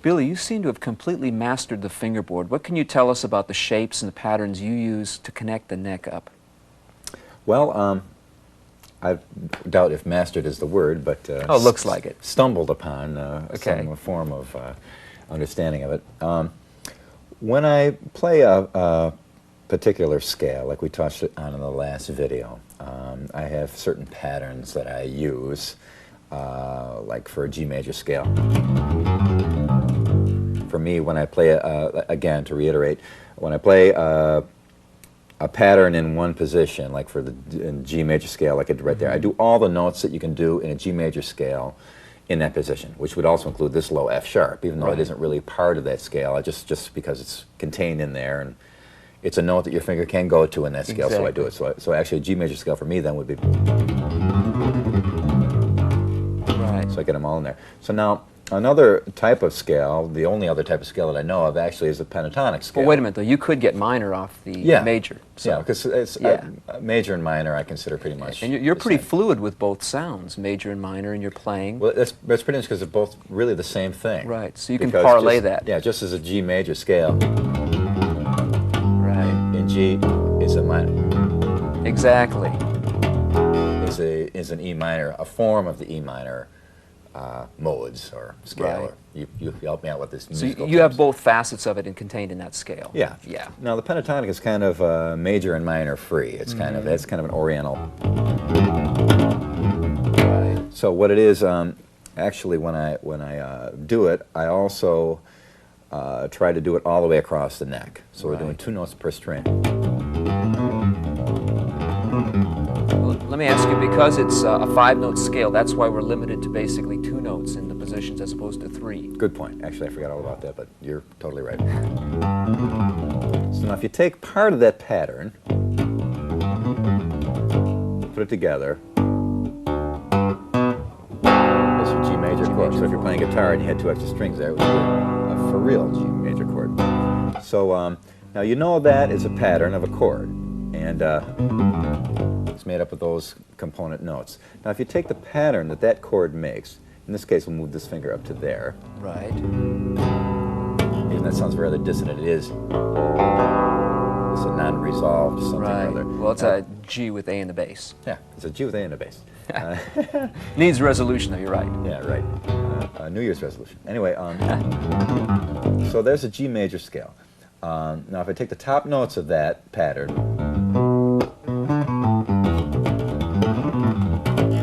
Billy, you seem to have completely mastered the fingerboard. What can you tell us about the shapes and the patterns you use to connect the neck up? Well, I doubt if mastered is the word, but oh, looks like it. Stumbled upon some form of understanding of it. When I play a particular scale, like we touched on in the last video, I have certain patterns that I use, like for a G major scale. For me, when I play, again, to reiterate, when I play a pattern in one position, like for the G major scale, like I did right there, I do all the notes that you can do in a G major scale in that position, which would also include this low F sharp, even though it isn't really part of that scale, just because it's contained in there, and it's a note that your finger can go to in that scale, so I do it. So actually a G major scale for me then would be... Right. So I get them all in there. So now, another type of scale, the only other type of scale that I know of actually is a pentatonic scale. Well, wait a minute though, you could get minor off the major. So. Yeah, because it's major and minor I consider pretty much. And you're pretty fluid with both sounds, major and minor, in your playing. Well, that's pretty much because they're both really the same thing. Right, so you can parlay that. Yeah, just as a G major scale. Right. In G is a minor. Exactly. Is an E minor, a form of the E minor modes or scale. Or you help me out with this. So you have both facets of it contained in that scale. Yeah. Yeah. Now the pentatonic is kind of major and minor free. It's kind of an oriental. Right. So what it is, actually, when I do it, I also try to do it all the way across the neck. So we're doing 2 notes per string. Let me ask you, because it's a 5-note scale, that's why we're limited to basically 2 notes in the positions as opposed to 3. Good point. Actually, I forgot all about that, but you're totally right. So now if you take part of that pattern, put it together, that's your G major chord. So if you're playing guitar and you had 2 extra strings there, it would be a for real G major chord. So now you know that is a pattern of a chord, and it's made up of those component notes. Now if you take the pattern that that chord makes, in this case we'll move this finger up to there. Right. Even that sounds rather dissonant. It is. It's a non-resolved something or other. Well, it's a G with A in the bass. Yeah, it's a G with A in the bass. Needs resolution though, you're right. Yeah, right. New Year's resolution. Anyway, so there's a G major scale. Now if I take the top notes of that pattern,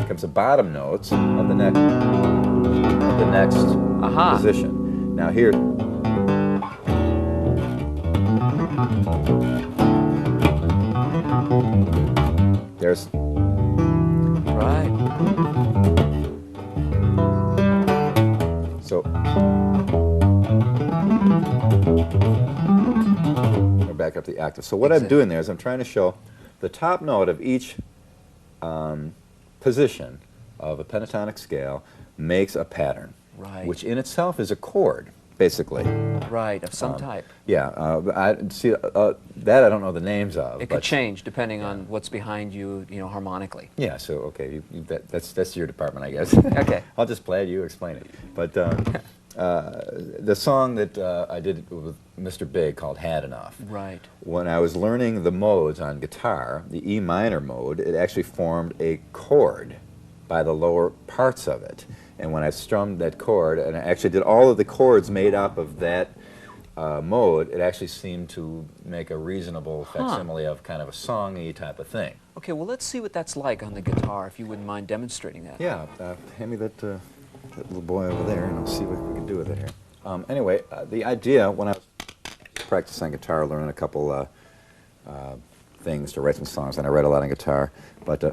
comes the bottom notes of the next position. Now here, there's so we're back up to the octave. So what I'm doing there is I'm trying to show the top note of each position of a pentatonic scale makes a pattern, which in itself is a chord, basically. Right, of some type. Yeah, I see that I don't know the names of. It could change depending on what's behind you, harmonically. Yeah, so okay, that's your department, I guess. Okay. I'll just play it, you explain it. But the song that I did with Mr. Big called Had Enough. Right. When I was learning the modes on guitar, the E minor mode, it actually formed a chord by the lower parts of it. And when I strummed that chord, and I actually did all of the chords made up of that mode, it actually seemed to make a reasonable facsimile of kind of a song-y type of thing. Okay, well let's see what that's like on the guitar, if you wouldn't mind demonstrating that. Yeah, hand me that little boy over there, and I'll see what we can do with it here. Anyway, the idea, when I was practicing guitar, learning a couple things to write some songs, and I write a lot on guitar, but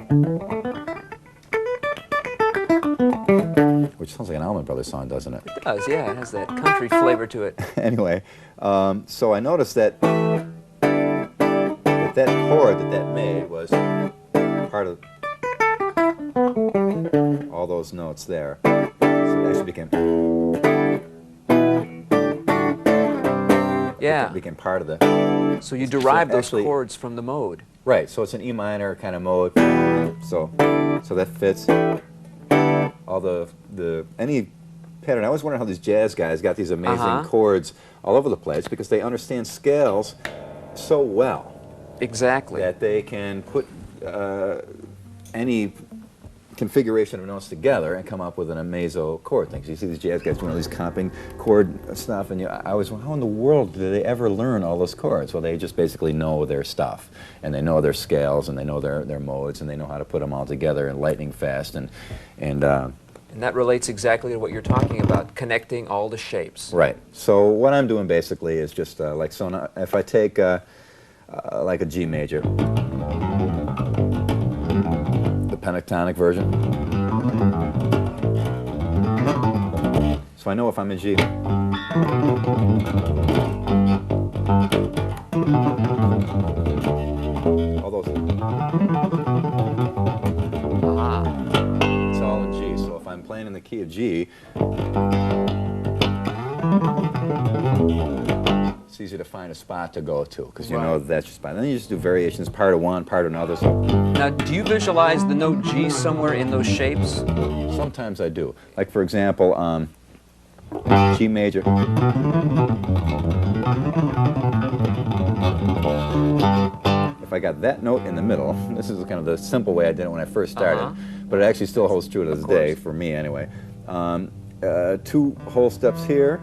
which sounds like an Allman Brothers song, doesn't it? It does, yeah. It has that country flavor to it. Anyway, so I noticed that that chord that made was part of all those notes there. So it actually became... Yeah. It became part of the... So you derive those chords from the mode. Right, so it's an E minor kind of mode. So that fits all any pattern. I always wonder how these jazz guys got these amazing Uh-huh. chords all over the place, because they understand scales so well Exactly. that they can put any configuration of notes together and come up with an amazo chord thing. 'Cause you see these jazz guys doing all these comping chord stuff, and I always wonder, how in the world do they ever learn all those chords? Well, they just basically know their stuff, and they know their scales, and they know their modes, and they know how to put them all together in lightning fast, and that relates exactly to what you're talking about, connecting all the shapes. right. So what I'm doing basically is just like, so now if I take like a G major, the pentatonic version. So I know if I'm in G. All those. Ah. It's all in G. So if I'm playing in the key of G, it's easy to find a spot to go to, because you know that's your spot. Then you just do variations, part of one, part of another. So Now, do you visualize the note G somewhere in those shapes? sometimes I do. Like, for example, G major. If I got that note in the middle, this is kind of the simple way I did it when I first started, but it actually still holds true to this day, for me anyway. 2 whole steps here,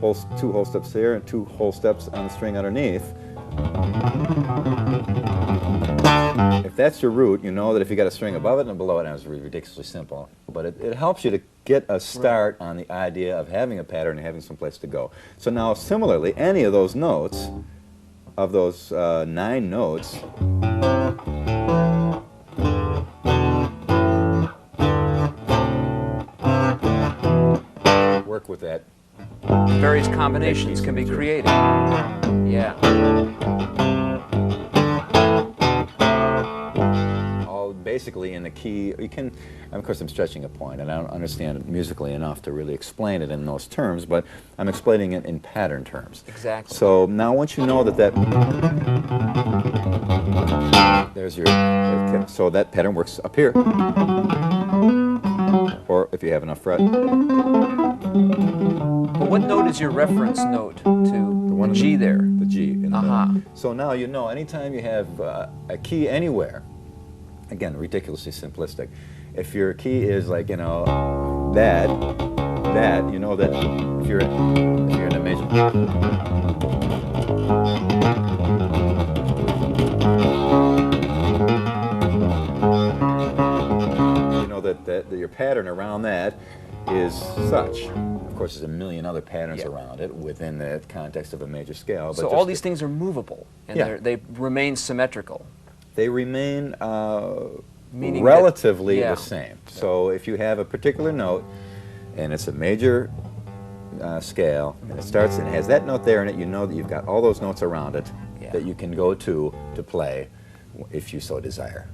2 whole steps here, and 2 whole steps on the string underneath. If that's your root, you know that if you got a string above it and below it, and it's ridiculously simple, but it helps you to get a start on the idea of having a pattern and having some place to go. So now, similarly, any of those notes, of those 9 notes, work with that. Various combinations can be created. Yeah. All basically in the key. You can, of course, I'm stretching a point, and I don't understand it musically enough to really explain it in those terms, but I'm explaining it in pattern terms. Exactly. So now, once you know that there's your, so that pattern works up here, or if you have enough fret. But what note is your reference note to? The G there. The G in the Uh-huh. middle. So now you know, anytime you have a key anywhere, again, ridiculously simplistic, if your key is like, you know, that, you know that if you're in a major, you know that your pattern around that is such. Of course, there's a million other patterns around it within the context of a major scale. But So all these things are movable, and they remain symmetrical. They remain Meaning relatively that, the same. So if you have a particular note, and it's a major scale, and it starts and has that note there in it, you know that you've got all those notes around it that you can go to play if you so desire.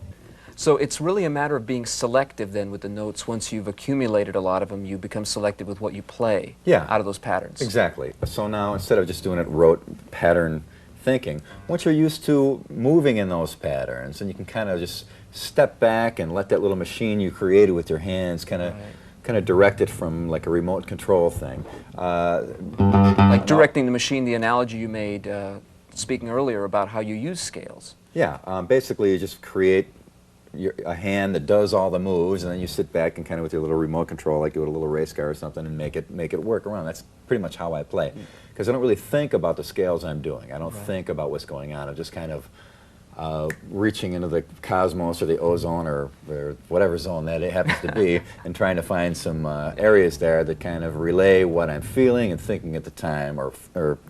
So it's really a matter of being selective then with the notes. Once you've accumulated a lot of them, you become selective with what you play out of those patterns. Exactly. So now, instead of just doing it rote pattern thinking, once you're used to moving in those patterns, and you can kind of just step back and let that little machine you created with your hands kind of direct it from like a remote control thing. Like directing the machine, the analogy you made speaking earlier about how you use scales. Yeah, basically you just create a hand that does all the moves, and then you sit back and kind of with your little remote control, like you would a little race car or something, and make it work around. That's pretty much how I play, because I don't really think about the scales I'm doing. I don't think about what's going on. I'm just kind of reaching into the cosmos or the ozone or whatever zone that it happens to be, and trying to find some areas there that kind of relay what I'm feeling and thinking at the time, or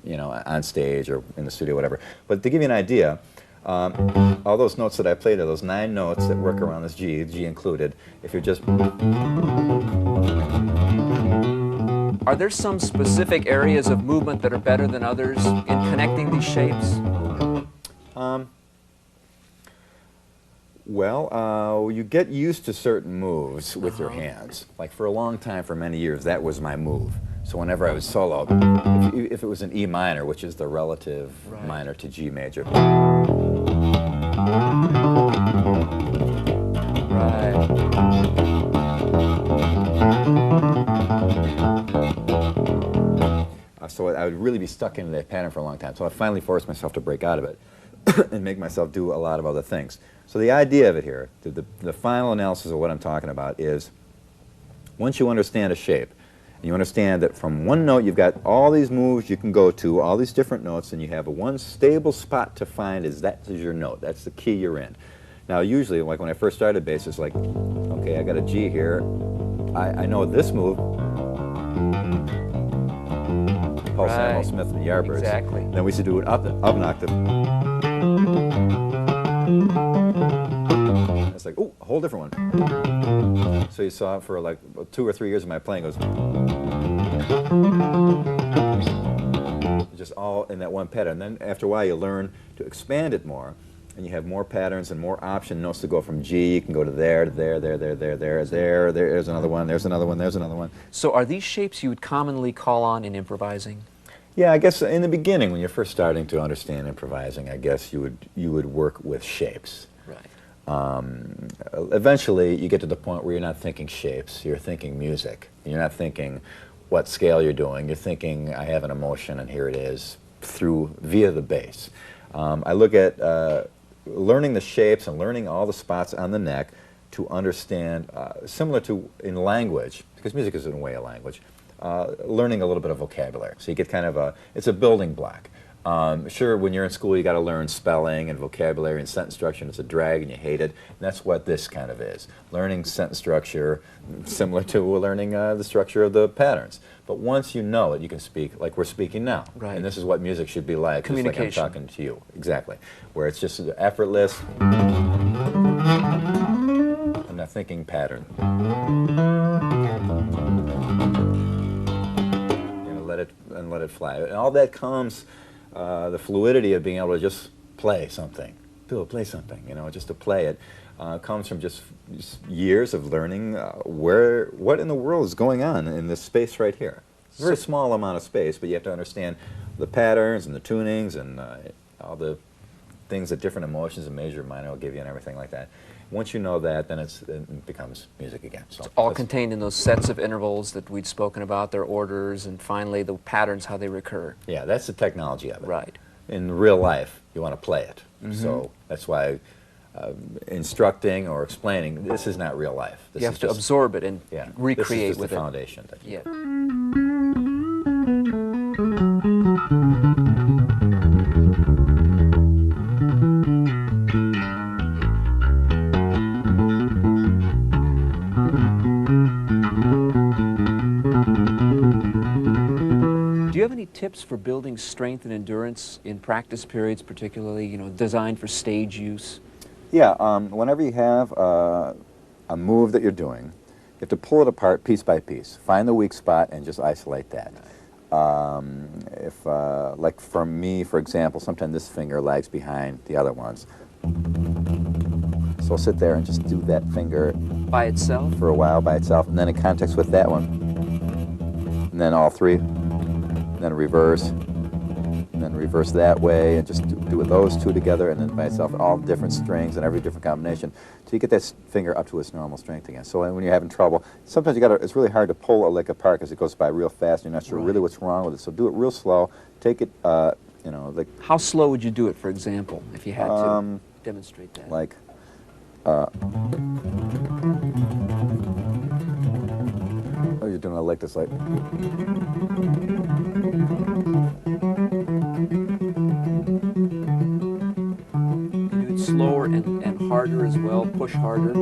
you know, on stage or in the studio, whatever. But to give you an idea, all those notes that I played are those 9 notes that work around this G, G included. If you're just... Are there some specific areas of movement that are better than others in connecting these shapes? Well, you get used to certain moves with your hands. Like for a long time, for many years, that was my move. So whenever I was solo, if it was an E minor, which is the relative minor to G major. Right. so I would really be stuck into that pattern for a long time. So I finally forced myself to break out of it and make myself do a lot of other things. So the idea of it here, the final analysis of what I'm talking about is, once you understand a shape, and you understand that from one note you've got all these moves you can go to, all these different notes, and you have one stable spot to find is that is your note. That's the key you're in. Now usually, like when I first started bass, it's like, okay, I got a G here. I know this move. Paul Samuel Smith and the Yardbirds. Exactly. Then we used to do it up an octave. It's like, oh, a whole different one. So you saw for like 2 or 3 years of my playing goes just all in that one pattern. Then after a while you learn to expand it more, and you have more patterns and more option notes to go from G. You can go to there, there's another one, there's another one, there's another one. So are these shapes you would commonly call on in improvising? Yeah, I guess in the beginning when you're first starting to understand improvising, I guess you would work with shapes. Right. Eventually, you get to the point where you're not thinking shapes, you're thinking music. You're not thinking what scale you're doing, you're thinking, I have an emotion and here it is, via the bass. I look at learning the shapes and learning all the spots on the neck to understand, similar to in language, because music is in a way a language, learning a little bit of vocabulary. So you get kind of it's a building block. Sure, when you're in school, you got to learn spelling and vocabulary and sentence structure, and it's a drag and you hate it. And that's what this kind of is. Learning sentence structure, similar to learning the structure of the patterns. But once you know it, you can speak like we're speaking now. Right. And this is what music should be like. Communication. Just like I'm talking to you. Exactly. Where it's just effortless. I'm not thinking pattern. Let it fly. And all that comes, the fluidity of being able to just play something, play something, just to play it, comes from just years of learning what in the world is going on in this space right here. It's a very small amount of space, but you have to understand the patterns and the tunings and all the things that different emotions and major, minor will give you and everything like that. Once you know that, then it becomes music again. So it's all contained in those sets of intervals that we'd spoken about, their orders, and finally the patterns, how they recur. Yeah, that's the technology of it. Right. In real life, you want to play it. So that's instructing or explaining, this is not real life. This you have to absorb it and recreate with it. This is the foundation. Yeah. Do you have any tips for building strength and endurance in practice periods, particularly, designed for stage use? Yeah, whenever you have a move that you're doing, you have to pull it apart piece by piece. Find the weak spot and just isolate that. Like for me, for example, sometimes this finger lags behind the other ones. So I'll sit there and just do that finger by itself? For a while by itself, and then in context with that one. And then all three. Then reverse, and then reverse that way, and just do with those two together, and then by itself, all different strings and every different combination, so you get that finger up to its normal strength again. So when you're having trouble, sometimes it's really hard to pull a lick apart because it goes by real fast, and you're not sure really what's wrong with it. So do it real slow. Take it, like. How slow would you do it, for example, if you had to demonstrate that? Like. Oh, you're doing a lick that's like. Do it slower and harder as well, push harder.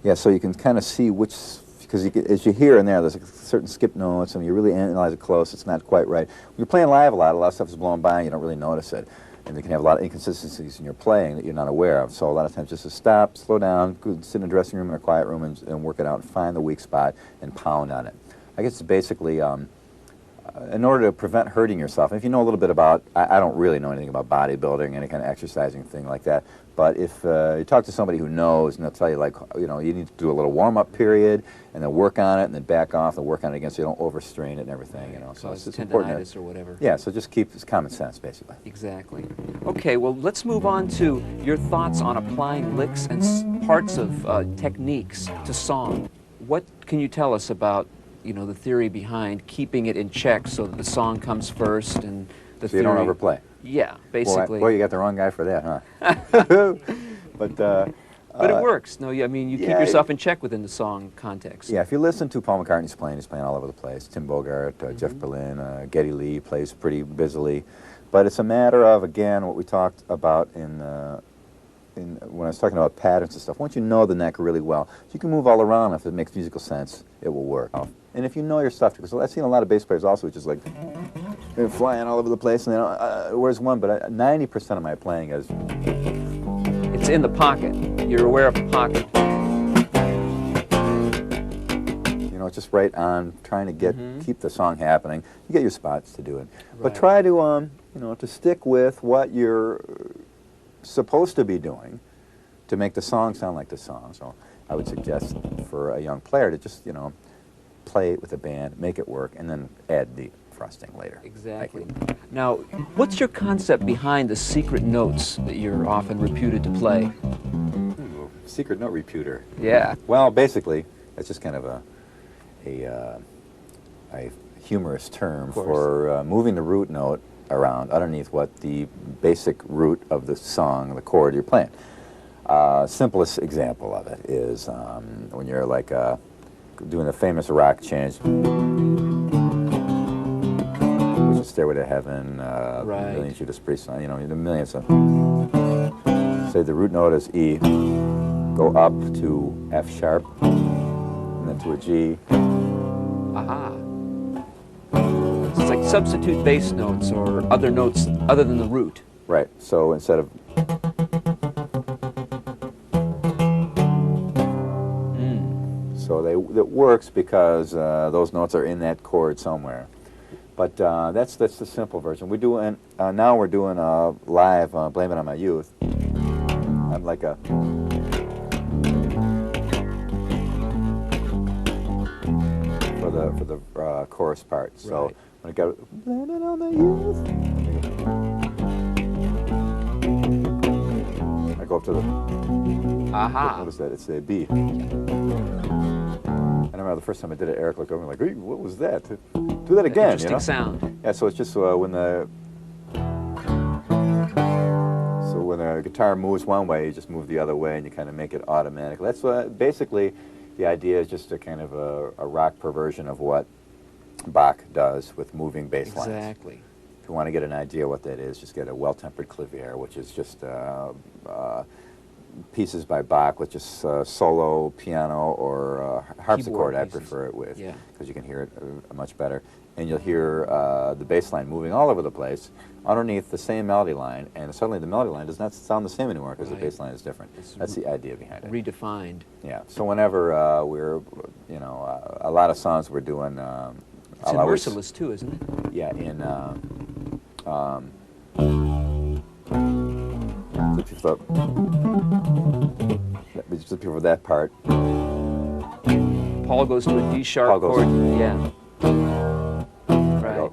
Yeah, so you can kind of see which, because as you hear in there's certain skip notes, and you really analyze it close, it's not quite right. When you're playing live a lot of stuff is blowing by and you don't really notice it. And you can have a lot of inconsistencies in your playing that you're not aware of. So a lot of times just to stop, slow down, go sit in a dressing room or a quiet room and work it out and find the weak spot and pound on it. I guess it's basically, in order to prevent hurting yourself, if you know a little bit about, I don't really know anything about bodybuilding, any kind of exercising thing like that, but if you talk to somebody who knows, and they'll tell you, like, you need to do a little warm-up period, and then work on it, and then back off and work on it again so you don't overstrain it and everything, So it's important. Tendinitis or whatever. Yeah, so just it's common sense, basically. Exactly. Okay, well, let's move on to your thoughts on applying licks and parts of techniques to song. What can you tell us about you know, the theory behind keeping it in check so that the song comes first and the So theory. you don't overplay. Yeah, basically. Boy, you got the wrong guy for that, huh? But it works. No, I mean, you keep yeah, yourself in check within the song context. Yeah, if you listen to Paul McCartney's playing, he's playing all over the place. Tim Bogart, Jeff Berlin, Geddy Lee plays pretty busily. But it's a matter of, again, what we talked about in when I was talking about patterns and stuff. Once you know the neck really well, you can move all around. If it makes musical sense, it will work. And if you know your stuff, because I've seen a lot of bass players also, which is like they're flying all over the place, and they don't, where's one? But 90% of my playing is... It's in the pocket. You're aware of the pocket. You know, it's just right on, trying to keep the song happening. You get your spots to do it. Right. But try to, you know, to stick with what you're supposed to be doing to make the song sound like the song. So I would suggest for a young player to just, you know, play it with a band, make it work, and then add the frosting later. Exactly. Now, what's your concept behind the secret notes that you're often reputed to play? Ooh, secret note reputer. Yeah. Well, basically, that's just kind of a humorous term for moving the root note around underneath what the basic root of the song, the chord you're playing. Simplest example of it is when you're like doing the famous rock change, which is Stairway to Heaven, Right. Million Judas Priest, you know, the millions of. Say the root note is E, go up to F sharp, and then to a G. Aha. So it's like substitute bass notes or other notes other than the root. Right. So instead of so that works because those notes are in that chord somewhere. But that's the simple version. We do now we're doing live Blame It on My Youth. I'm like a for the chorus part. So Right. when I go Blame It on My Youth, I go up to the Aha. what is that? It's a B. I remember the first time I did it, Eric looked over and like, hey, what was that? Do that again, Interesting you know? sound. Yeah, so it's just when the guitar moves one way, you just move the other way, and you kind of make it automatic. That's basically the idea is just a kind of a rock perversion of what Bach does with moving bass lines. Exactly. If you want to get an idea what that is, just get a well-tempered clavier, which is just pieces by Bach with just solo piano or harpsichord. I prefer it with, because you can hear it much better. And you'll hear the bass line moving all over the place underneath the same melody line, and suddenly the melody line does not sound the same anymore because the bass line is different. That's the idea behind it. Redefined. Yeah. So whenever we're, you know, a lot of songs we're doing. It's in Merciless too, isn't it? Yeah. In just before that part. Paul goes to a D sharp chord. Yeah. Right.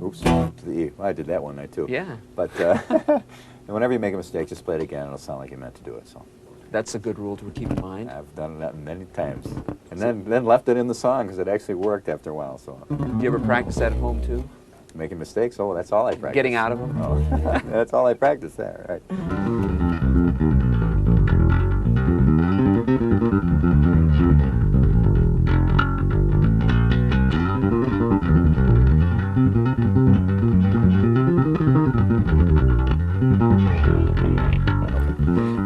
Oops, to the E. Well, I did that one night too. Yeah. But and whenever you make a mistake, just play it again. It'll sound like you meant to do it. So That's a good rule to keep in mind. I've done that many times, and then left it in the song because it actually worked after a while. So Do you ever practice that at home too? making mistakes. Oh, that's all I practice. Getting out of them. Oh, that's all I practice there. Right.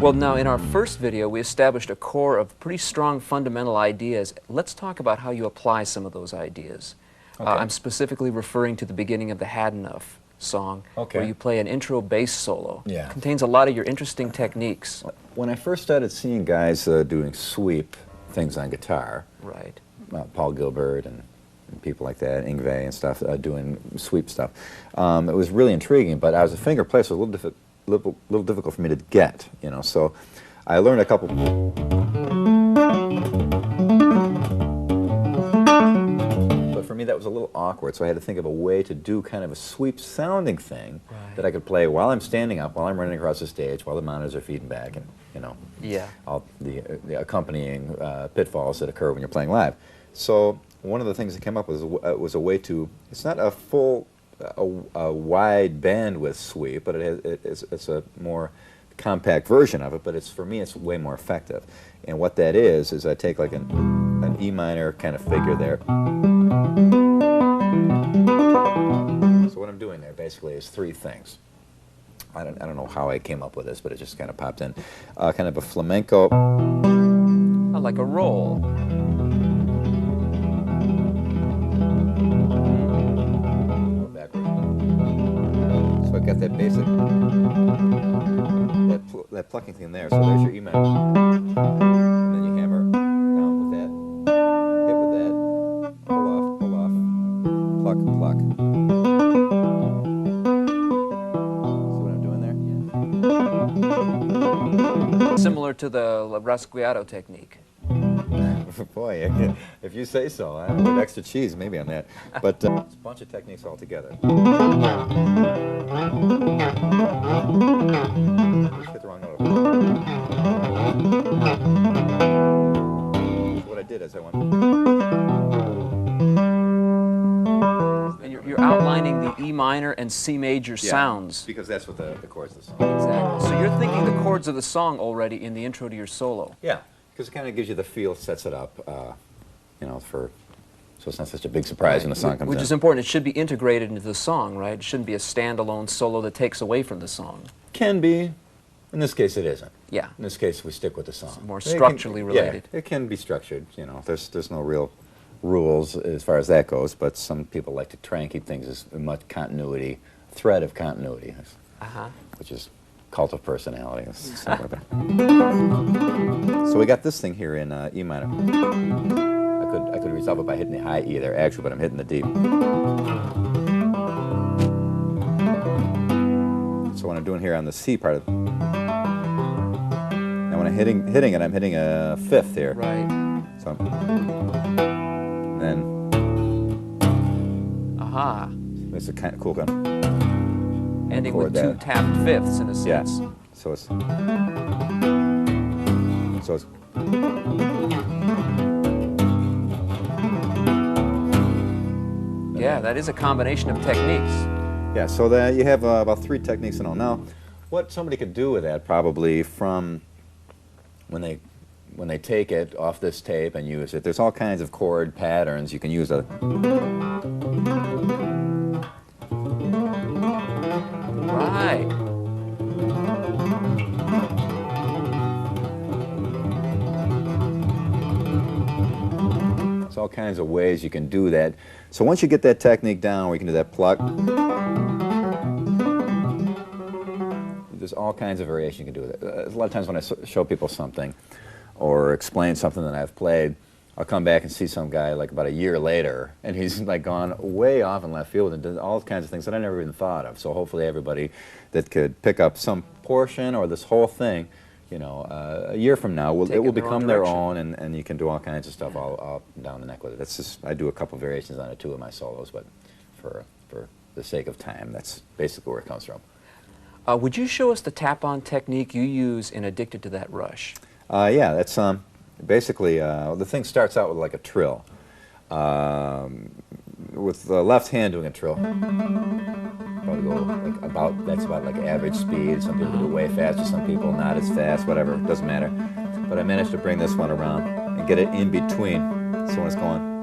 Well, now in our first video, we established a core of pretty strong fundamental ideas. Let's talk about how you apply some of those ideas. Okay. I'm specifically referring to the beginning of the Had Enough song, where you play an intro bass solo. Yeah. It contains a lot of your interesting techniques. When I first started seeing guys doing sweep things on guitar, Right. Paul Gilbert and people like that, Yngwie and stuff, doing sweep stuff, it was really intriguing. But as a finger player, so it was a little difficult for me to get, you know. So I learned a couple. But for me, that was was a little awkward, so I had to think of a way to do kind of a sweep sounding thing Right. that I could play while I'm standing up, while I'm running across the stage, while the monitors are feeding back, and you know, Yeah. all the accompanying pitfalls that occur when you're playing live. So one of the things that came up was a way to. It's not a full, a wide bandwidth sweep, but it's a more compact version of it. But for me, it's way more effective. And what that is I take like an E minor kind of figure there. So what I'm doing there basically is three things. I don't know how I came up with this, but it just kind of popped in. Kind of a flamenco. Oh, like a roll. Go backwards. So I got that basic, that plucking thing there. So there's your E minor. And then you hammer down with that, hit with that, pull off, pluck, pluck. Similar to the Rasguiado technique. Boy, if you say so. I with extra cheese, maybe on that. But it's a bunch of techniques all together. Just hit the wrong note. So what I did is I went. And you're outlining the E minor and C major sounds. Because that's what the chords of the song. Exactly. So you're thinking the chords of the song already in the intro to your solo. Yeah, because it kind of gives you the feel, sets it up, you know, so it's not such a big surprise when the song comes in. Which is important. It should be integrated into the song, right? It shouldn't be a standalone solo that takes away from the song. Can be. In this case, it isn't. Yeah. In this case, we stick with the song. It's more structurally related. Yeah, it can be structured. You know, there's no real rules as far as that goes, but some people like to try and keep things as much continuity, thread of continuity, which is cult of personality. So we got this thing here in E minor. I could resolve it by hitting the high E there, actually, but I'm hitting the D. So what I'm doing here on the C part of, now when I'm hitting it, I'm hitting a fifth here. Right. So then. Aha. It's a kind of cool kind of Ending chord with two there. tapped fifths in a sense. Yeah. So it's. Yeah, that is a combination of techniques. Yeah, so that you have about three techniques in all. Now, what somebody could do with that probably from when they take it off this tape and use it, there's all kinds of chord patterns you can use. Right. There's all kinds of ways you can do that. So once you get that technique down, we can do that pluck. There's all kinds of variation you can do with it. A lot of times when I show people something or explain something that I've played, I'll come back and see some guy like about a year later, and he's like gone way off in left field and did all kinds of things that I never even thought of. So hopefully everybody that could pick up some portion or this whole thing, you know, a year from now, it will become their own, and you can do all kinds of stuff all down the neck with it. That's just, I do a couple variations on it too in my solos, but for the sake of time, that's basically where it comes from. Would you show us the tap-on technique you use in Addicted to That Rush? Yeah, that's basically the thing starts out with like a trill. With the left hand doing a trill, probably go like that's about like average speed. Some people do way faster, some people not as fast, whatever, doesn't matter. But I managed to bring this one around and get it in between. So when it's going,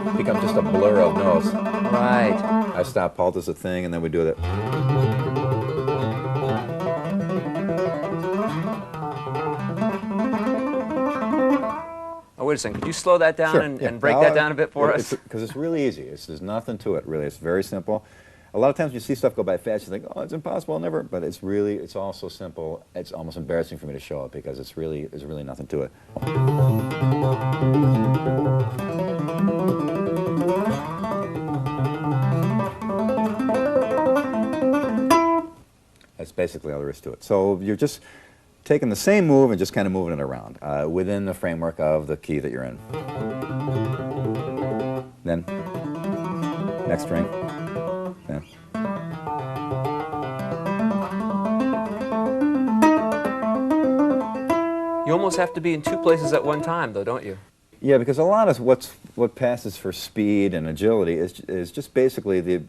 it becomes just a blur of notes. Right. I stop, halt is a thing, and then we do that. Oh, wait a second. Could you slow that down Sure, and break that down a bit for us? Because it's really easy. There's nothing to it, really. It's very simple. A lot of times you see stuff go by fast, you think, oh, it's impossible, I'll never. But it's all so simple. It's almost embarrassing for me to show it because there's really nothing to it. That's basically all there is to it. So you're just taking the same move and just kind of moving it around within the framework of the key that you're in. Then, next string. Then. You almost have to be in two places at one time, though, don't you? Yeah, because a lot of what passes for speed and agility is just basically the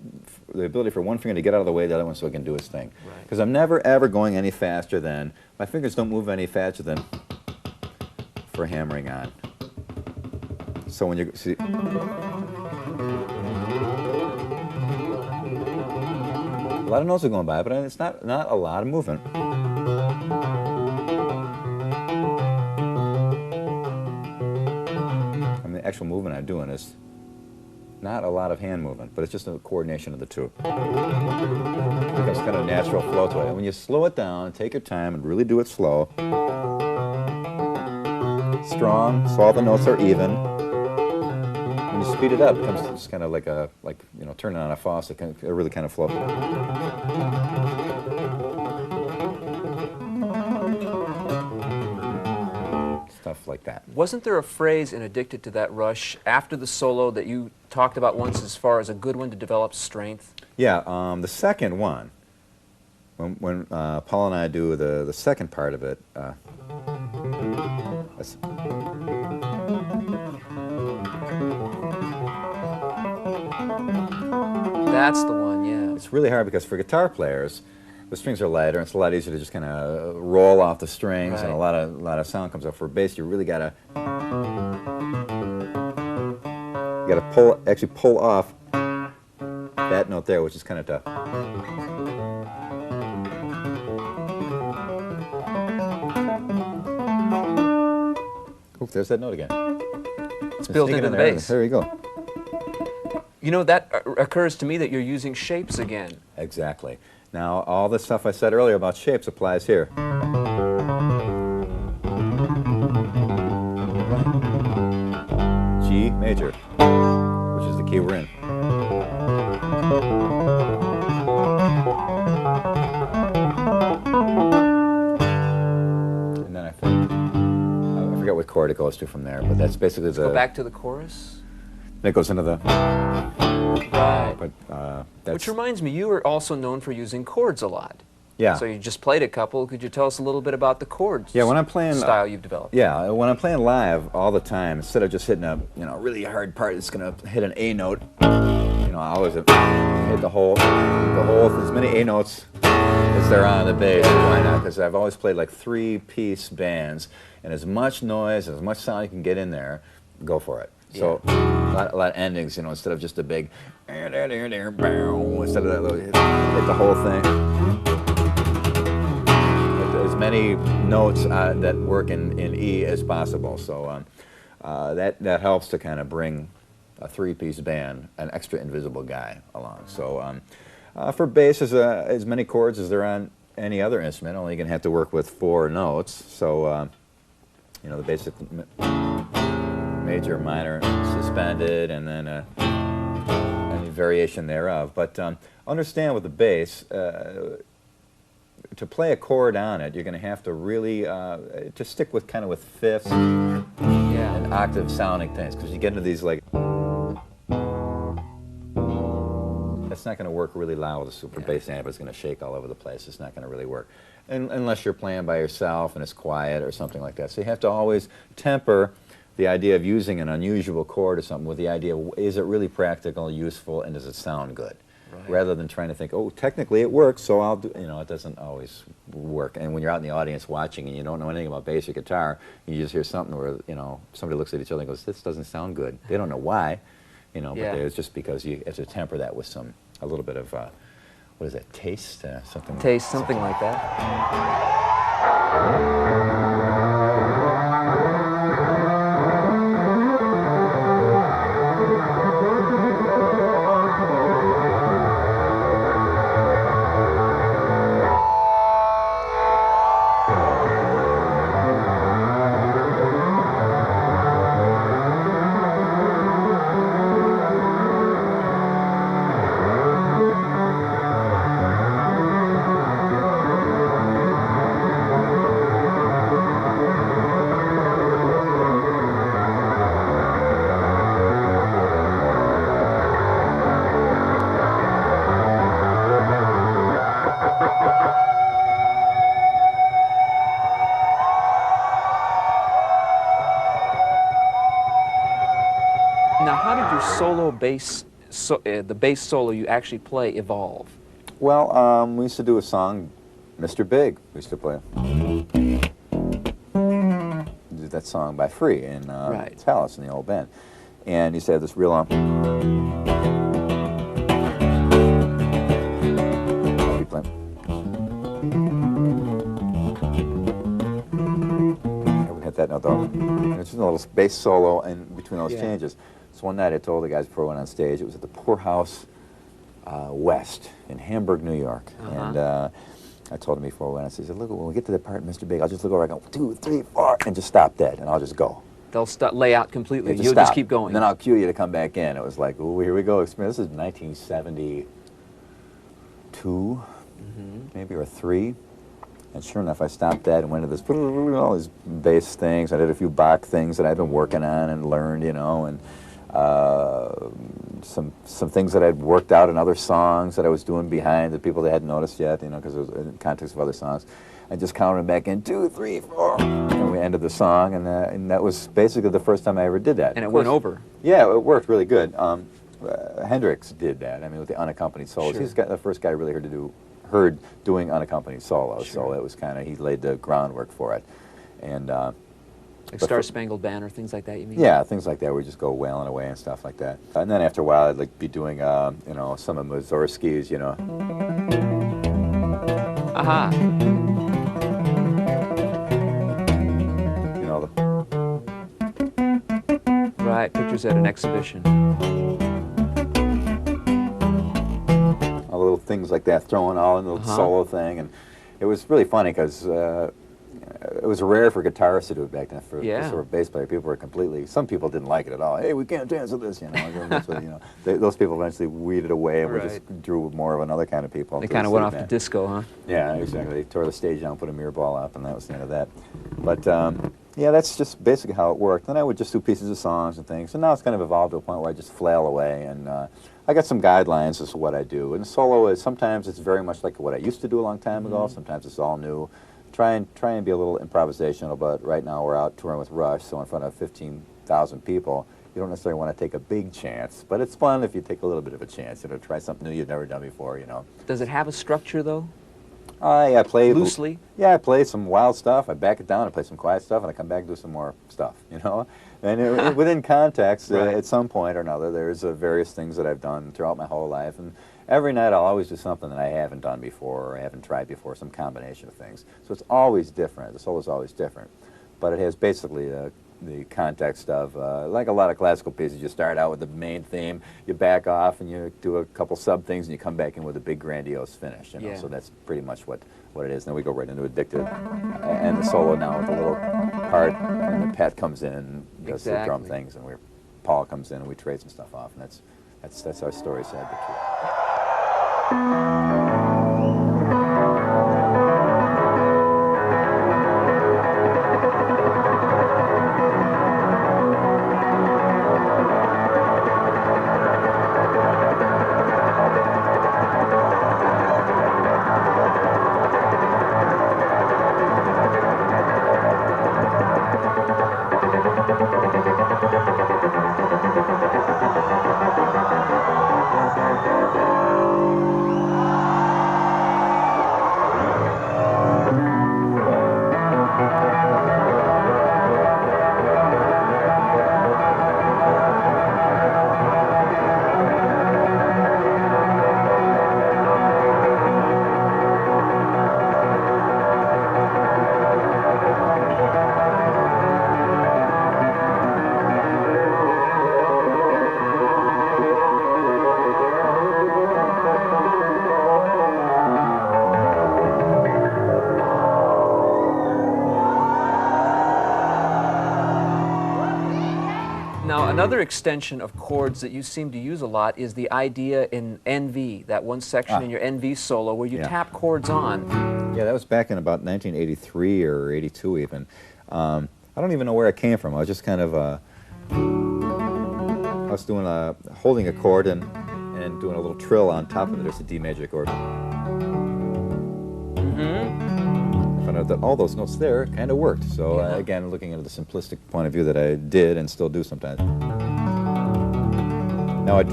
ability for one finger to get out of the way of the other one so it can do its thing. Because I'm never ever going any faster than, my fingers don't move any faster than for hammering on. So when you see, a lot of notes are going by, but it's not a lot of movement. The actual movement I'm doing is not a lot of hand movement, but it's just a coordination of the two. It becomes kind of a natural flow to it. And when you slow it down, take your time and really do it slow, strong, so all the notes are even. When you speed it up, it becomes just kind of like turning on a faucet. It really kind of flows. Stuff like that. Wasn't there a phrase in Addicted to That Rush after the solo that you talked about once as far as a good one to develop strength? Yeah, the second one, when Paul and I do the second part of it, that's the one, yeah. It's really hard because for guitar players, the strings are lighter, and it's a lot easier to just kind of roll off the strings, and a lot of sound comes up. For bass, you really gotta actually pull off that note there, which is kind of tough. Oof, there's that note again. It's built into the bass. There you go. You know, that occurs to me that you're using shapes again. Exactly. Now, all the stuff I said earlier about shapes applies here. G major, which is the key we're in. And then I forget what chord it goes to from there, but that's basically Go back to the chorus. That goes into the. Right. But that's. Which reminds me, you are also known for using chords a lot. Yeah. So you just played a couple. Could you tell us a little bit about the chords? Yeah, when I'm playing style you've developed. Yeah, when I'm playing live all the time, instead of just hitting a really hard part that's going to hit an A note, I always hit the whole as many A notes as there are on the bass. Why not? Because I've always played like 3-piece bands, and as much noise, as much sound you can get in there, go for it. So a lot of endings, instead of just a big, instead of that little, hit the whole thing. As many notes that work in E as possible. So that helps to kind of bring a 3-piece band, an extra invisible guy along. So for bass, as many chords as there are on any other instrument, only you're going to have to work with 4 notes. So the basic major, minor, suspended, and then any variation thereof. But understand with the bass, to play a chord on it, you're going to have to really to stick with with fifths and octave sounding things, because you get into these that's not going to work really loud with a super bass amp. It's going to shake all over the place. It's not going to really work, unless you're playing by yourself and it's quiet or something like that. So you have to always temper the idea of using an unusual chord or something with the idea, is it really practical, useful, and does it sound good? Right. Rather than trying to think, oh, technically it works, so I'll do, it doesn't always work. And when you're out in the audience watching and you don't know anything about bass or guitar, you just hear something where, somebody looks at each other and goes, this doesn't sound good. They don't know why, but it's just because you have to temper that with a little bit of, what is that, taste? Something like that. the bass solo you actually play evolve? Well, we used to do a song, Mr. Big. We used to play. Do that song by Free in Tallis in the old band, and he used to have this real long. That note though. It's just a little bass solo in between those changes. So one night I told the guys before I went on stage, it was at the Poorhouse West in Hamburg, New York. And I told him before I went, I said, look, when we get to the part, Mr. Big, I'll just look over, I go, 2, 3, 4, and just stop dead, and I'll just go. They'll lay out completely. You'll just keep going. And then I'll cue you to come back in. It was like, oh, here we go. This is 1972, maybe, or 3. And sure enough, I stopped that and went to this, all these bass things. I did a few Bach things that I'd been working on and learned, you know, and some things that I'd worked out in other songs that I was doing behind that people that hadn't noticed yet, you know, because it was in context of other songs. I just counted them back in, 2, 3, 4, and we ended the song, and that was basically the first time I ever did that. And it went over. Yeah, it worked really good. Hendrix did that. I mean, with the unaccompanied solos, he's the first guy I really heard doing unaccompanied solos, so it was kind of, he laid the groundwork for it. And like Star Spangled Banner, things like that, you mean? Yeah, things like that, we just go wailing away and stuff like that. And then after a while, I'd like be doing, you know, some of Mussorgsky's, you know. Aha. You know, right, pictures at an exhibition. Little things like that, thrown all in the solo thing, and it was really funny because it was rare for guitarists to do it back then. For sort of bass player, people were completely. Some people didn't like it at all. Hey, we can't dance with this, you know. That's what, you know, those people eventually weeded away, and we just drew more of another kind of people. They kind of went off to disco, huh? Yeah, exactly. They tore the stage down, put a mirror ball up, and that was the end of that. But yeah, that's just basically how it worked. Then I would just do pieces of songs and things, and now it's kind of evolved to a point where I just flail away, and I got some guidelines as to what I do. And solo is, sometimes it's very much like what I used to do a long time ago, sometimes it's all new. Try and be a little improvisational, but right now we're out touring with Rush, so in front of 15,000 people, you don't necessarily want to take a big chance, but it's fun if you take a little bit of a chance, you know, try something new you've never done before, you know. Does it have a structure, though? I play loosely. Yeah, I play some wild stuff. I back it down. I play some quiet stuff, and I come back and do some more stuff. You know, and within context, at some point or another, there's various things that I've done throughout my whole life, and every night I'll always do something that I haven't done before or I haven't tried before, some combination of things. So it's always different. The solo's always different, but it has basically the context of, like a lot of classical pieces, you start out with the main theme, you back off, and you do a couple sub things, and you come back in with a big grandiose finish. You know, so that's pretty much what it is. And then we go right into Addicted, and the solo now with a little part, and then Pat comes in and does the drum things, and Paul comes in and we trade some stuff off, and that's our story, sad but true. Now, another extension of chords that you seem to use a lot is the idea in NV, that one section in your NV solo where you tap chords on. Yeah, that was back in about 1983 or 82 even. I don't even know where it came from. I was just kind of, I was doing holding a chord and doing a little trill on top of it. There's a D major chord. I found out that all those notes there kind of worked. So again, looking at the simplistic point of view that I did and still do sometimes. Now I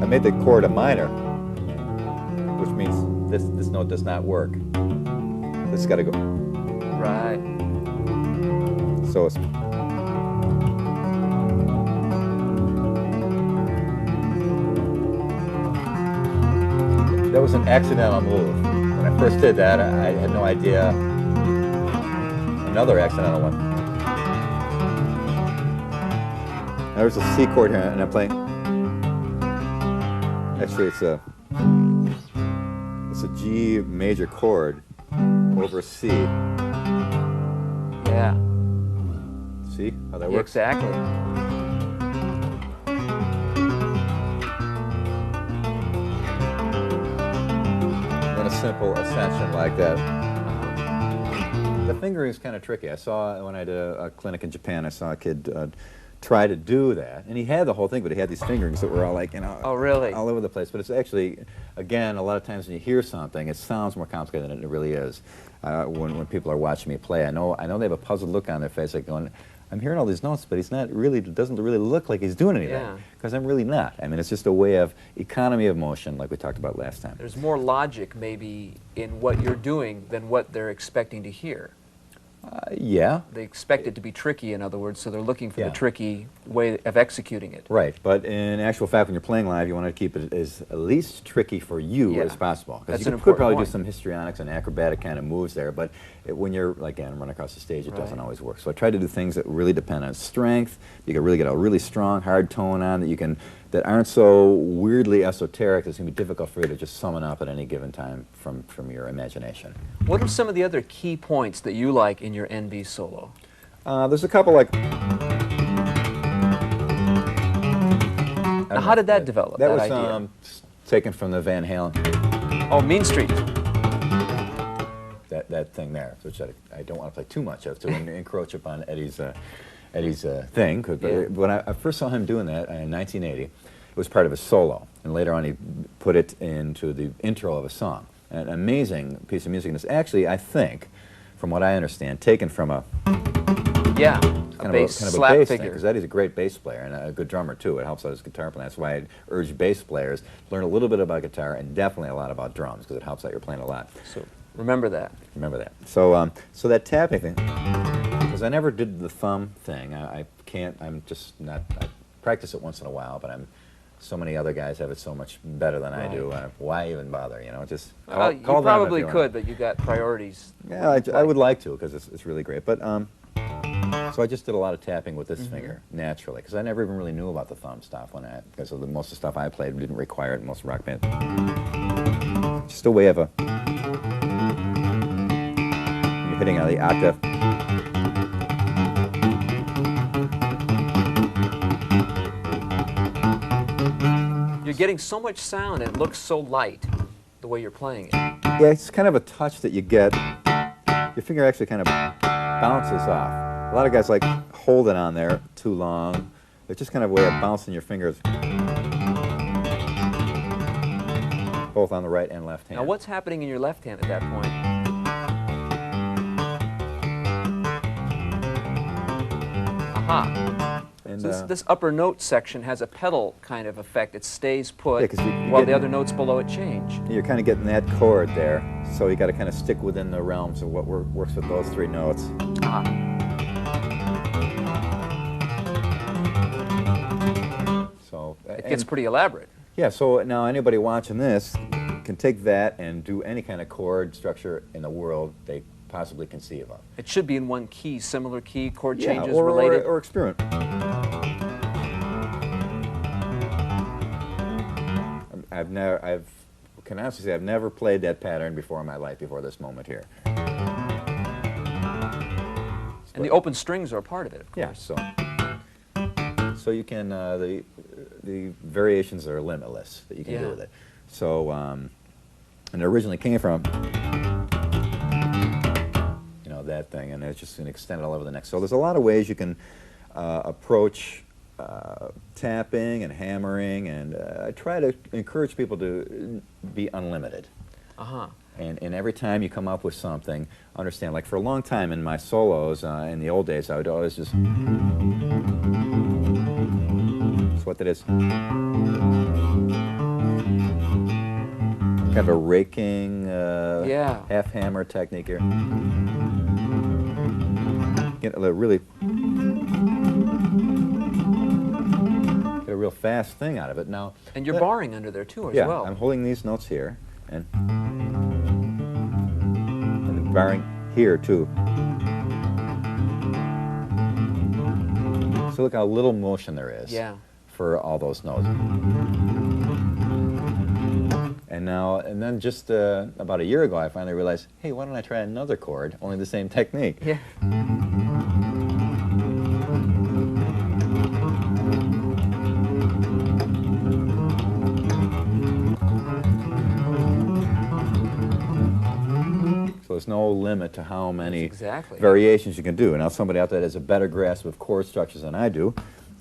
made the chord a minor, which means this note does not work. This has got to go. Right. So it's. That was an accidental move. When I first did that, I had no idea. Another accidental one. Now there's a C chord here, and I'm playing. Actually, it's a G major chord over a C. Yeah. See how that works? Exactly. Then a simple ascension like that. The fingering is kind of tricky. I saw when I did a clinic in Japan, I saw a kid try to do that, and he had the whole thing, but he had these fingerings that were all like, oh, really? all over the place. But it's actually, again, a lot of times when you hear something, it sounds more complicated than it really is. When people are watching me play, I know they have a puzzled look on their face, like going, I'm hearing all these notes, but he's not really, doesn't really look like he's doing anything, because I'm really not. I mean, it's just a way of economy of motion, like we talked about last time. There's more logic, maybe, in what you're doing than what they're expecting to hear. Yeah. They expect it to be tricky, in other words, so they're looking for the tricky way of executing it. Right, but in actual fact, when you're playing live, you want to keep it as least tricky for you as possible. Because you could probably do some histrionics and acrobatic kind of moves there, but when you're, like, running across the stage, it doesn't always work. So I try to do things that really depend on strength. You can really get a really strong, hard tone on that you can, that aren't so weirdly esoteric that it's going to be difficult for you to just summon up at any given time from your imagination. What are some of the other key points that you like in your NV solo? There's a couple like... Now, how did that develop, that idea? Was taken from the Van Halen. Oh, Mean Street. That thing there, which I don't want to play too much of to encroach upon Eddie's thing. But when I first saw him doing that in 1980, it was part of a solo, and later on he put it into the intro of a song. An amazing piece of music, and it's actually, I think, from what I understand, taken from a bass slap figure. Because Eddie's a great bass player and a good drummer too. It helps out his guitar playing. That's why I urge bass players to learn a little bit about guitar and definitely a lot about drums, because it helps out your playing a lot. So remember that. Remember that. So so that tapping thing, because I never did the thumb thing. I can't. I'm just not. I practice it once in a while, but so many other guys have it so much better than I do. Why even bother? You know, just call you them probably if you could, but you got priorities. Yeah, I would like to, because it's really great. But so I just did a lot of tapping with this finger naturally, because I never even really knew about the thumb stuff because of most of the stuff I played didn't require it in most rock bands. Just a way of you're hitting on the octave. You're getting so much sound and it looks so light the way you're playing it. Yeah, it's kind of a touch that you get. Your finger actually kind of bounces off. A lot of guys like hold it on there too long. It's just kind of a way of bouncing your fingers both on the right and left hand. Now what's happening in your left hand at that point? Aha. And, so this upper note section has a pedal kind of effect. It stays put you while the other notes below it change. You're kind of getting that chord there, so you got to kind of stick within the realms of what works with those three notes. So it gets pretty elaborate. Yeah, so now anybody watching this can take that and do any kind of chord structure in the world they possibly conceive of. It should be in one key, similar key, chord changes related. Or experiment. I can honestly say I've never played that pattern before in my life before this moment here. And the open strings are a part of it, of course. Yeah, so you can, the variations are limitless that you can do with it. So, and it originally came from, that thing, and it's just going to extend it all over the neck. So there's a lot of ways you can approach tapping and hammering, and I try to encourage people to be unlimited. And every time you come up with something, understand, like for a long time in my solos, in the old days, I would always just... So what that is. Kind of a raking, half hammer technique here. Get a really get a real fast thing out of it now. And you're barring under there too, as well. Yeah, I'm holding these notes here, and barring here too. So look how little motion there is for all those notes. And then just about a year ago, I finally realized, hey, why don't I try another chord, only the same technique? Yeah. So there's no limit to how many variations you can do. And now somebody out there that has a better grasp of chord structures than I do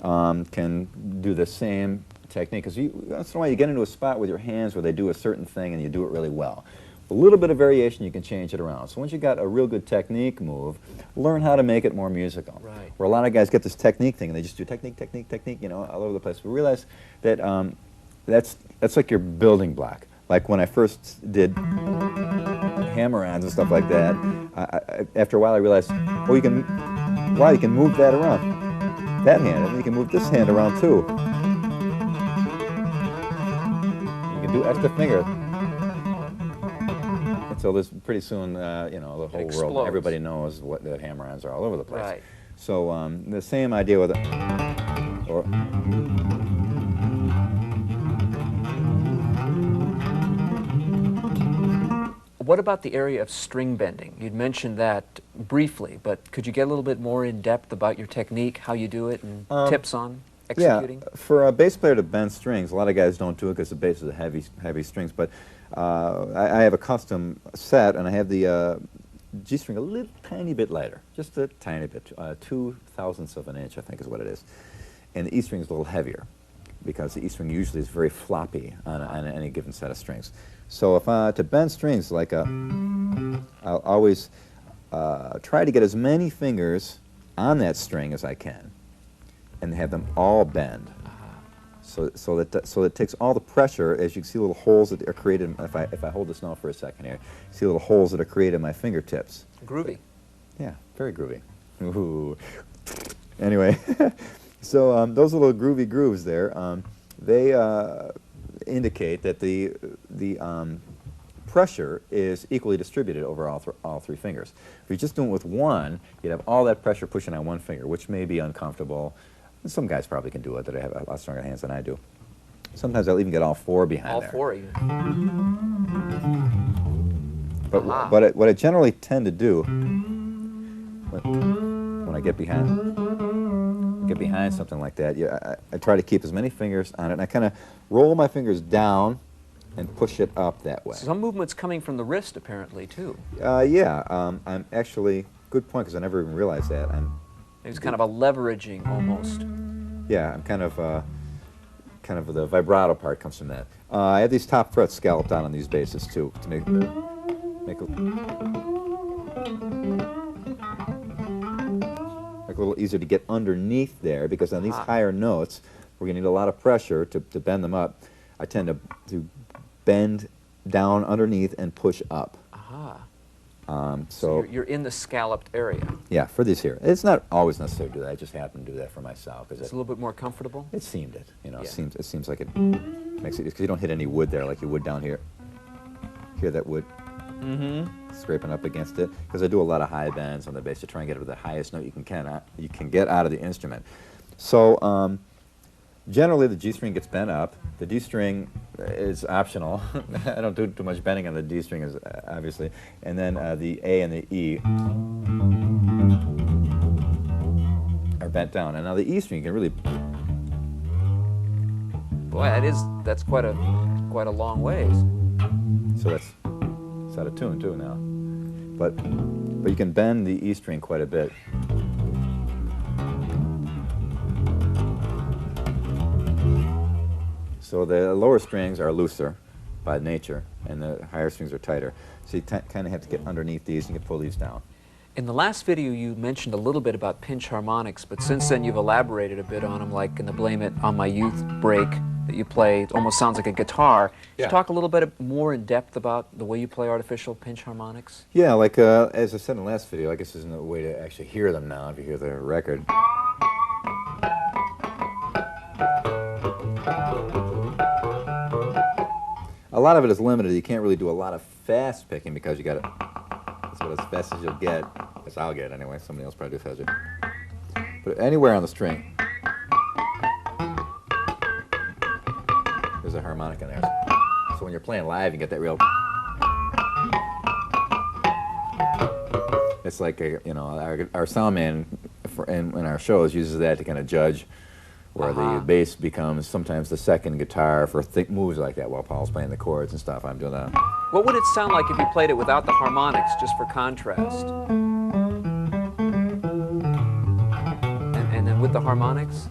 can do the same technique. Because once in a while you get into a spot with your hands where they do a certain thing and you do it really well. A little bit of variation, you can change it around. So once you got a real good technique move, learn how to make it more musical. Right. Where a lot of guys get this technique thing and they just do technique, technique, technique, you know, all over the place. We realize that that's like your building block. Like when I first did hammer-ons and stuff like that, after a while I realized, oh, you can move that around, that hand, and you can move this hand around too. You can do extra finger. And so this pretty soon, you know, the whole world, everybody knows what the hammer-ons are all over the place. Right. So the same idea with it. What about the area of string bending? You'd mentioned that briefly, but could you get a little bit more in depth about your technique, how you do it, and tips on executing? Yeah, for a bass player to bend strings, a lot of guys don't do it because the bass is heavy strings, but I have a custom set, and I have the G string a little tiny bit lighter, just a tiny bit, 2/1000ths of an inch, I think is what it is. And the E string is a little heavier, because the E string usually is very floppy on any given set of strings. So if to bend strings, like I'll always try to get as many fingers on that string as I can, and have them all bend. So that it takes all the pressure. As you can see, little holes that are created. If I hold this now for a second here, see little holes that are created in my fingertips. Groovy. Yeah, very groovy. Ooh. Anyway, so those little groovy grooves there, they indicate that the pressure is equally distributed over all three fingers. If you're just doing it with one, you'd have all that pressure pushing on one finger, which may be uncomfortable. Some guys probably can do it that have a lot stronger hands than I do. Sometimes I'll even get all four behind there. All four even. But what I generally tend to do when I get behind something like that, I try to keep as many fingers on it, and I kind of roll my fingers down and push it up that way. So some movement's coming from the wrist, apparently, too. Yeah, I'm actually, good point, because I never even realized that. It's kind of a leveraging, almost. Yeah, I'm kind of the vibrato part comes from that. I have these top frets scalloped down on these basses, too, to make a little easier to get underneath there, because on these higher notes, we're going to need a lot of pressure to bend them up. I tend to bend down underneath and push up. So you're in the scalloped area. Yeah, for these here. It's not always necessary to do that. I just happen to do that for myself. It's a little bit more comfortable? It seemed it. You know, it seems like it makes it, because you don't hit any wood there like you would down here. Hear that wood? Scraping up against it, because I do a lot of high bends on the bass to try and get it to the highest note you can get out of the instrument. So generally the G string gets bent up. The D string is optional. I don't do too much bending on the D string, obviously. And then the A and the E are bent down. And now the E string can really. Boy, that's quite a long ways. So it's out of tune too now. But you can bend the E string quite a bit. So the lower strings are looser by nature, and the higher strings are tighter. So you kind of have to get underneath these and you can pull these down. In the last video, you mentioned a little bit about pinch harmonics, but since then you've elaborated a bit on them, like in the Blame It on My Youth break that you play. It almost sounds like a guitar. Could you talk a little bit more in depth about the way you play artificial pinch harmonics? Yeah, like as I said in the last video, I guess there's no way to actually hear them now if you hear the record. A lot of it is limited. You can't really do a lot of fast picking because you got to. That's what as fast as you'll get, as I'll get anyway. Somebody else probably do faster. But anywhere on the string, there's a harmonic in there. So when you're playing live, you get that real. It's like you know, our sound man in our shows uses that to kind of judge where the bass becomes sometimes the second guitar for moves like that while Paul's playing the chords and stuff. I'm doing that. What would it sound like if you played it without the harmonics, just for contrast? And then with the harmonics?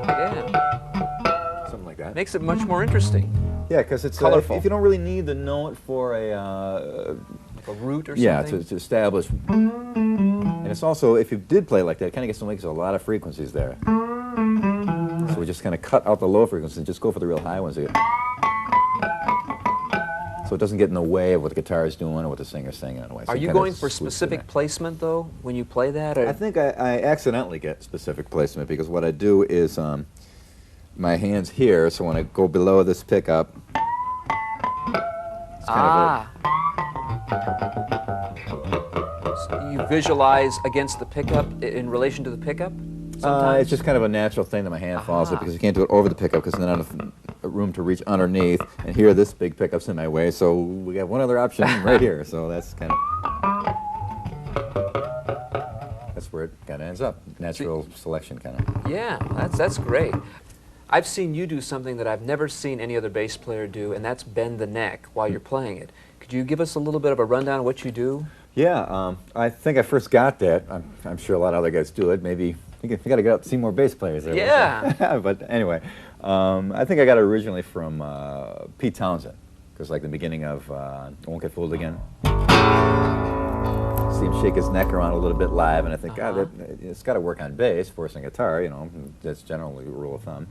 Yeah. Something like that. Makes it much more interesting. Yeah, because it's colorful. If you don't really need the note for like a root or something? Yeah, to establish. And it's also, if you did play like that, it kind of gets to make a lot of frequencies there. So we just kind of cut out the low frequencies and just go for the real high ones again. So it doesn't get in the way of what the guitar is doing or what the singer's singing in a way. So Are you going for specific placement, though, when you play that? Or? I think I accidentally get specific placement because what I do is my hand's here, so when I go below this pickup, it's kind So you visualize against the pickup in relation to the pickup? it's just kind of a natural thing that my hand falls at because you can't do it over the pickup because then I don't have room to reach underneath, and here this big pickup's in my way, so we got one other option right here, so that's kind of, that's where it kind of ends up, natural selection kind of. Yeah, that's great. I've seen you do something that I've never seen any other bass player do, and that's bend the neck while you're playing it. Could you give us a little bit of a rundown of what you do? Yeah, I think I first got that. I'm sure a lot of other guys do it. Maybe you got to go out and see more bass players there. Yeah. But anyway, I think I got it originally from Pete Townsend, because like the beginning of I Won't Get Fooled Again. See him shake his neck around a little bit live, and I think, God, it's got to work on bass, forcing guitar. You know, that's generally the rule of thumb.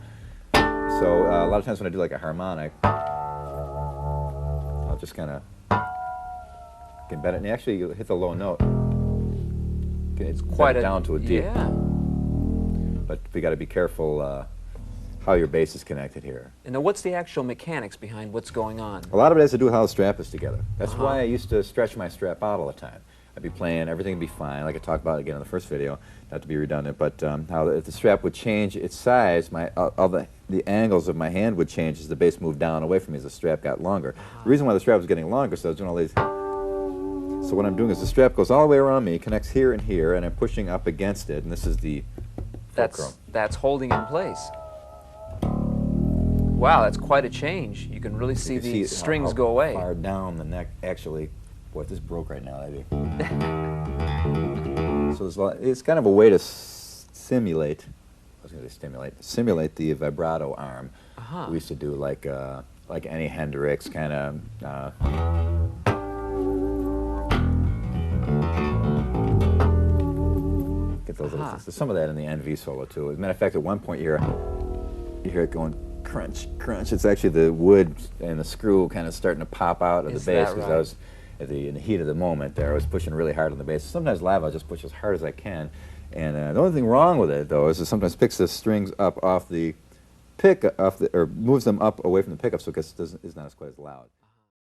So a lot of times when I do like a harmonic, I'll just kind of get better, and actually you hit the low note. It's quite down to a D. Yeah. But we got to be careful how your bass is connected here. And now, what's the actual mechanics behind what's going on? A lot of it has to do with how the strap is together. That's why I used to stretch my strap out all the time. I'd be playing, everything would be fine, like I talked about again in the first video, not to be redundant, but how if the strap would change its size, all the angles of my hand would change as the bass moved down away from me as the strap got longer. The reason why the strap was getting longer is I was doing all these. So what I'm doing is the strap goes all the way around me, connects here and here, and I'm pushing up against it, and this is the fulcrum. That's holding in place. Wow, that's quite a change. You can really see the strings go away. Far down the neck, actually. Boy, if this broke right now, that'd be. So there's a lot, it's kind of a way to simulate. I was going to say simulate the vibrato arm. We used to do like any Hendrix kind of. Get those little, there's some of that in the NV solo too. As a matter of fact, at one point you hear it going crunch, crunch. It's actually the wood and the screw kind of starting to pop out of the bass because I was in the heat of the moment there. I was pushing really hard on the bass. Sometimes live I'll just push as hard as I can. And the only thing wrong with it though is it sometimes picks the strings up off the pick, or moves them up away from the pickup so it's not as quite as loud.